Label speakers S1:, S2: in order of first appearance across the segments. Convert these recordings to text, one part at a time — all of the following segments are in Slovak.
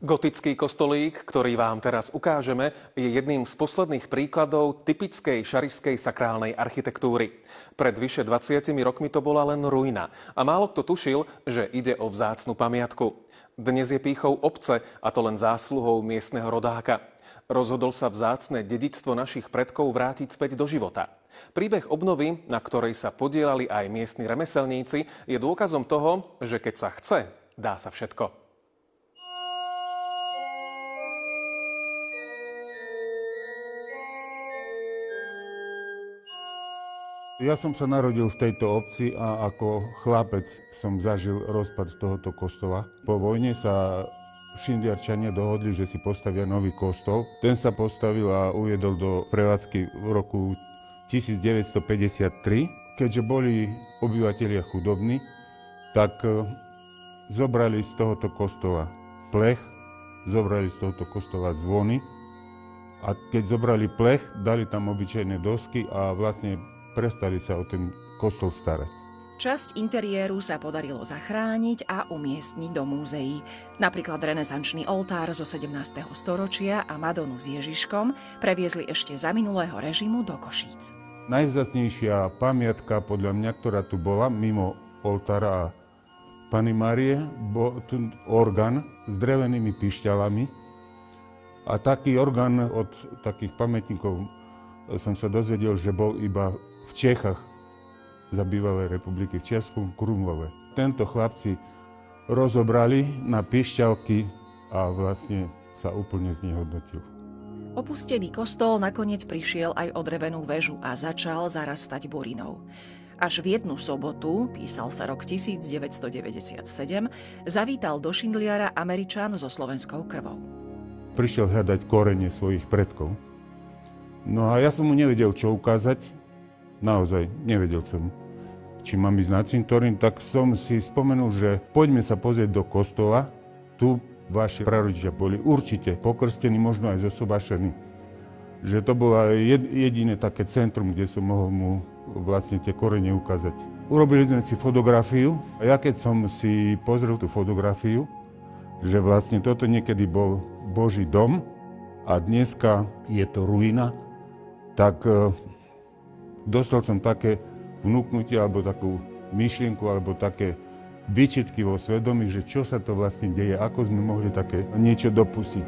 S1: Gotický kostolík, ktorý vám teraz ukážeme, je jedným z posledných príkladov typickej šarišskej sakrálnej architektúry. Pred vyše 20 rokmi to bola len ruina a málo kto tušil, že ide o vzácnu pamiatku. Dnes je pýchou obce, a to len zásluhou miestneho rodáka. Rozhodol sa vzácne dedičstvo našich predkov vrátiť späť do života. Príbeh obnovy, na ktorej sa podieľali aj miestni remeselníci, je dôkazom toho, že keď sa chce, dá sa všetko.
S2: Ja som sa narodil v tejto obci a ako chlapec som zažil rozpad tohoto kostola. Po vojne sa Šindliarčania dohodli, že si postavia nový kostol. Ten sa postavil a uviedol do prevádzky v roku 1953. Keďže boli obyvatelia chudobní, tak zobrali z tohoto kostola plech, zobrali z tohoto kostola zvony a keď zobrali plech, dali tam obyčajné dosky a vlastne prestali sa o ten kostol starať.
S3: Časť interiéru sa podarilo zachrániť a umiestniť do múzeí. Napríklad renesančný oltár zo 17. storočia a Madonu s Ježiškom previezli ešte za minulého režimu do Košíc.
S2: Najvzácnejšia pamiatka podľa mňa, ktorá tu bola, mimo oltára a Panny Márie, bol tu orgán s drevenými pišťalami. A taký orgán od takých pamätníkov som sa dozvedel, že bol iba v Čechách za bývalej republiky, v Českom Krumlove. Tento chlapci rozobrali na pišťalky a vlastne sa úplne znehodnotil.
S3: Opustený kostol nakoniec prišiel aj o drevenú väžu a začal zarastať burinou. Až v jednu sobotu, písal sa rok 1997, zavítal do Šindliara Američan so slovenskou krvou.
S2: Prišiel hľadať korene svojich predkov. No a ja som mu nevedel, čo ukázať. Naozaj, nevedel som, či mám ísť na cintorín, tak som si spomenul, že poďme sa pozrieť do kostola. Tu vaši prarodičia boli určite pokrstení, možno aj zosobášení. Že to bolo jediné také centrum, kde som mohol mu vlastne tie korene ukázať. Urobili sme si fotografiu a ja keď som si pozrel tú fotografiu, že vlastne toto niekedy bol Boží dom a dneska je to ruina, tak dostal som také vnúknutie, alebo takú myšlienku, alebo také výčitky vo svedomí, že čo sa to vlastne deje, ako sme mohli také niečo dopustiť.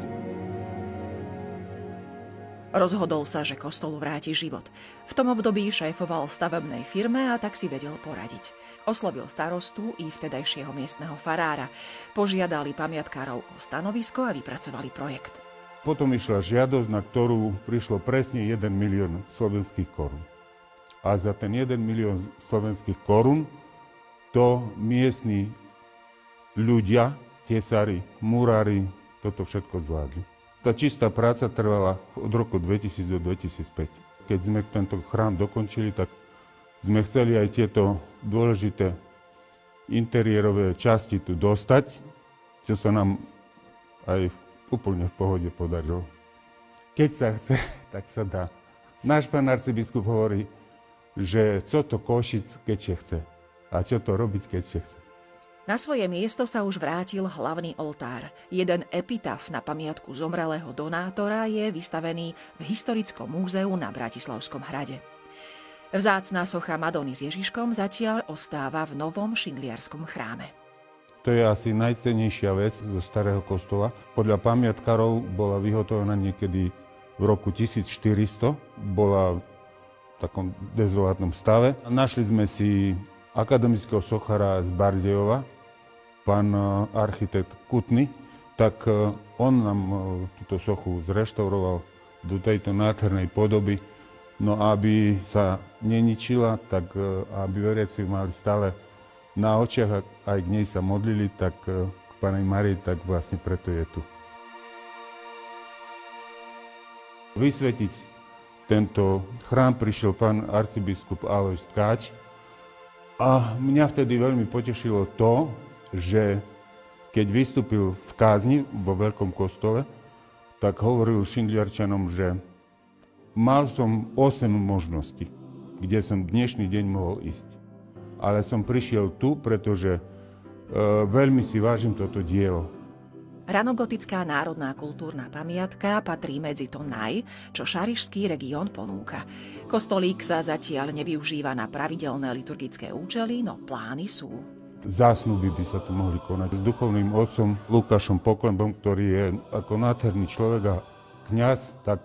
S3: Rozhodol sa, že kostolu vráti život. V tom období šéfoval stavebnej firme a tak si vedel poradiť. Oslovil starostu i vtedajšieho miestneho farára. Požiadali pamiatkárov o stanovisko a vypracovali projekt.
S2: Potom išla žiadosť, na ktorú prišlo presne 1 milión slovenských korún. A za ten 1 milión slovenských korún to miestni ľudia, tesári, murári, toto všetko zvládli. Tá čistá práca trvala od roku 2000 do 2005. Keď sme tento chrám dokončili, tak sme chceli aj tieto dôležité interiérové časti tu dostať, čo sa nám aj úplne v pohode podarilo. Keď sa chce, tak sa dá. Náš pán arcibiskup hovorí, že co to Košic, keď sa chce. A čo to robiť, keď sa chce.
S3: Na svoje miesto sa už vrátil hlavný oltár. Jeden epitaf na pamiatku zomrelého donátora je vystavený v Historickom múzeu na Bratislavskom hrade. Vzácna socha Madony s Ježiškom zatiaľ ostáva v novom šindliarskom chráme.
S2: To je asi najcennejšia vec zo starého kostola. Podľa pamiatkárov bola vyhotovená niekedy v roku 1400. Bola v takom dezolátnom stave. Našli sme si akademického sochára z Bardejova, pán architekt Kutny, tak on nám túto sochu zreštauroval do tejto nádhernej podoby. No a aby sa neničila, tak aby veriaci mali stále na očiach, aj k nej sa modlili, tak k Pannej Márii, tak vlastne preto je tu. Vysvetiť tento chrám prišiel pán arcibiskup Alojz Tkáč a mňa vtedy veľmi potešilo to, že keď vystúpil v kázni vo veľkom kostole, tak hovoril Šindliarčanom, že mal som 8 možností, kde som dnešný deň mohol ísť. Ale som prišiel tu, pretože veľmi si vážim toto dielo.
S3: Ranogotická národná kultúrna pamiatka patrí medzi to čo šarišský región ponúka. Kostolík sa zatiaľ nevyužíva na pravidelné liturgické účely, no plány sú.
S2: Zásnuby by sa tu mohli konať s duchovným otcom Lukášom Poklembom, ktorý je ako nádherný človek a kňaz, tak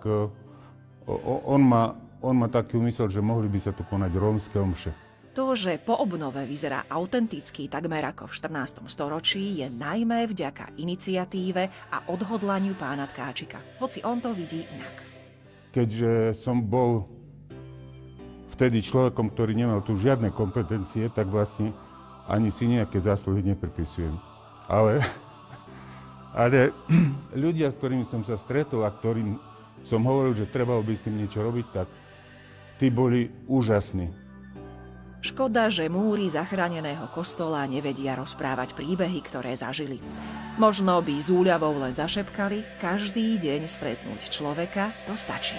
S2: on má taký úmysel, že mohli by sa tu konať rómske omše.
S3: To, že po obnove vyzerá autenticky takmer ako v 14. storočí, je najmä vďaka iniciatíve a odhodlaniu pána Tkáčika, hoci on to vidí inak.
S2: Keďže som bol vtedy človekom, ktorý nemal tu žiadne kompetencie, tak vlastne ani si nejaké zásluhy nepripisujem. Ale ľudia, s ktorými som sa stretol a ktorým som hovoril, že trebalo by s tým niečo robiť, tak tí boli úžasní.
S3: Škoda, že múry zachráneného kostola nevedia rozprávať príbehy, ktoré zažili. Možno by s úľavou len zašepkali, každý deň stretnúť človeka, to stačí.